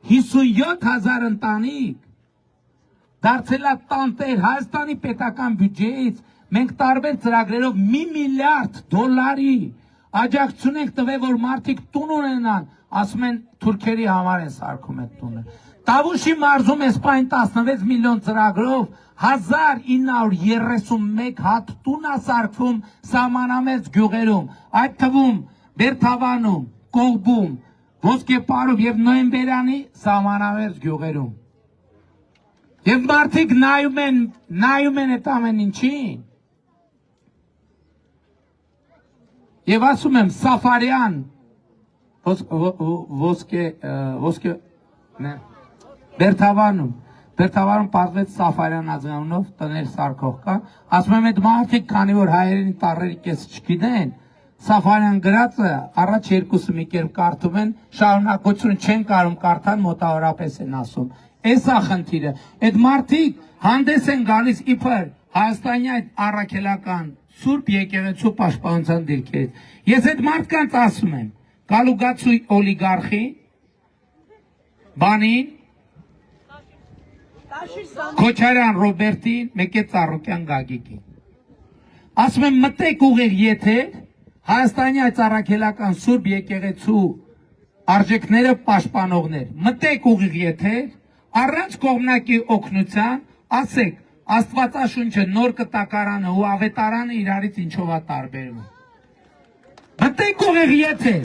57,000 ընտանիք դարձել է տանտեր Հայաստանի պետական բյուջեից մենք տարբեր ծրագրերով $1 միլիարդ աջակցություն ենք տվել, որ մարդիկ տուն ունենան, ասում են թուրքերի համար են սարքում այդ տունը։ Տավուշի մարզում Էսպայն 16 միլիոն ծրագրով 1931 հատ տուն է սարքում սահմանամերձ գյուղերում, այդ թվում Բերթավանում, Կողբում, Ոսկեպարում և Նոյեմբերյանի սահմանամերձ գյուղերում։ Եվ մարդիկ նայում են այդ ամեն ինչին։ Եվ ասում եմ Սաֆարյան, Բերթավանում պարզվեց Սաֆարյան ազգանունով տներ սարքող կա, ասում եմ այդ մարդիկ, քանի որ հայերենի տառերի կեսը չգիտեն, Սաֆարյան գրածը առաջ երկուսը մի կերպ կարդում են, շարունակություն չեն կարում կարդան, մոտավորապես են ասում։ Էս է խնդիրը, այդ մարդիկ հանդես են գալիս իբր Հայաստանի այդ առաքելական Սուրբ եկեղեցու պաշտպանության դիրքերից։ Ես այդ մարդկանց ասում եմ, Գալուգացու օլիգարխի, բանին, Քոչարյան Ռոբերտին, Մեկե Ծառուկյան Գագիկին։ Ասում եմ մտեք ուղիղ եթեր, Հայաստանի այդ առաքելական Սուրբ եկեղեցու արժեքները պաշտպանողներ, մտեք ուղիղ եթեր, առանց կողմնակի օգնության, ասեք, Աստվածաշունչը նոր կտակարանը ու ավետարանը իրարից ինչով է տարբերվում։ Մտեք ուղիղ եթեր։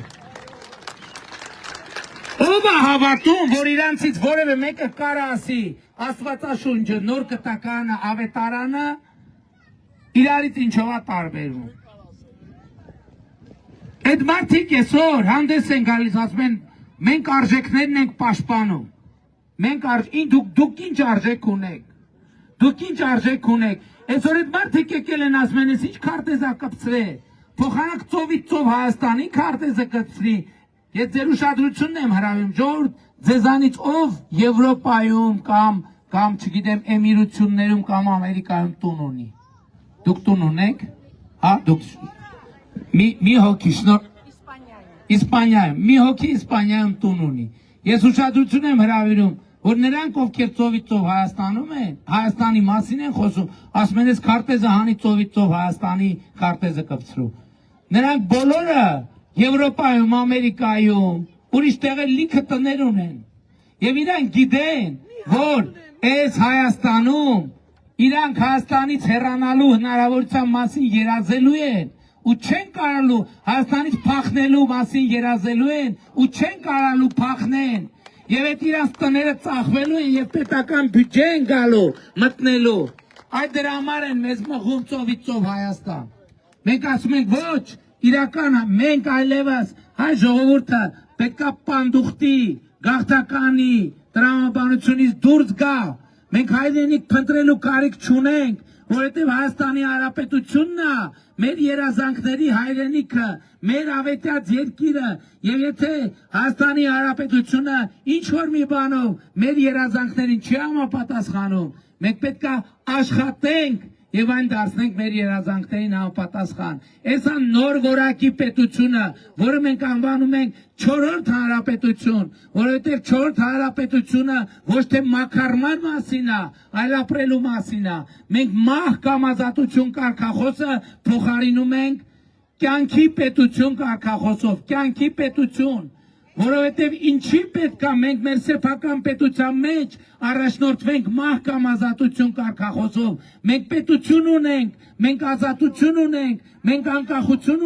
Ով է հավատում, որ իրանցից որևէ մեկը կարա ասի Աստվածաշունչը նոր կտակարանը, ավետարանը իրարից ինչով է տարբերվում։ Այդ մարդիկ այսօր հանդես են գալիս, ասում են, մենք արժեքներն ենք պաշտպանում։ Դուք ինչ արժեք ունեք։ Դուք ինչ արժեք ունեք։ Այսօր այդ մարդիկ եկել են ասում են, ինչ քարտեզա կպցրե։ Փոխանակ ծովից ծով Հայաստանի քարտեզը կպցրի։ Ես ձեր ուշադրությունն եմ հրավիրում, ժողովուրդ, ձեզանից ով Եվրոպայում կամ չգիտեմ Էմիրություններում կամ Ամերիկայում տուն ունի։ Դուք տուն ունեք։ Հա, դուք մի հոգի Իսպանիայում, մի հոգի Իսպանիայում տուն ունի։ Ես ուշադրություն եմ հրավիրում, որ նրանք ովքեր ծովից ծով Հայաստանում են, Հայաստանի մասին են խոսում, ասում են, ես քարտեզը հանի ծովից ծով Հայաստանի քարտեզը կպցրու։ Նրանք բոլորը Եվրոպայում, Ամերիկայում, ուրիշ տեղեր լիքը տներ ունեն։ Եվ իրանք գիտեն, որ այս Հայաստանում իրանք Հայաստանից հեռանալու հնարավորության մասին երազելու են ու չեն կարալու Հայաստանից փախնելու մասին երազելու են ու չեն կարալու փախնեն։ Եվ այդ իրանց տները ծախվելու են և պետական բյուջե են գալու մտնելու։ Այդ դրա համար են մեզ մղում ծովից ծով Հայաստան։ Մենք ասում ենք ոչ, իրական մենք այլևս հայ ժողովուրդը պետքա պանդուխտի, գաղթականի, տրամաբանությունից դուրս գա։ Մենք հայրենիք փնտրելու կարիք չունենք, որովհետև Հայաստանի Հանրապետությունն է մեր երազանքների հայրենիքը, մեր ավետյաց երկիրը, եւ եթե Հայաստանի Հանրապետությունը ինչ որ մի բանով մեր երազանքներին չի համապատասխանում, մենք պետք է աշխատենք եւ այն դարձնենք մեր երազանքներին համապատասխան։ Այս է նոր որակի պետությունը, որը մենք անվանում ենք 4-րդ հանրապետություն, որովհետև 4-րդ հանրապետությունը ոչ թե մաքարման մասին է, այլ ապրելու մասին է։ Մենք մահ կամ ազատություն կարգախոսը փոխարինում ենք կյանքի պետություն կարգախոսով, կյանքի պետություն, որովհետև ինչի պետք է մենք մեր սեփական պետության մեջ առաջնորդվենք մահ կամ ազատություն կարգախոսով։ Մենք պետություն ունենք, մենք ազատություն ունենք, մենք անկախություն ունենք։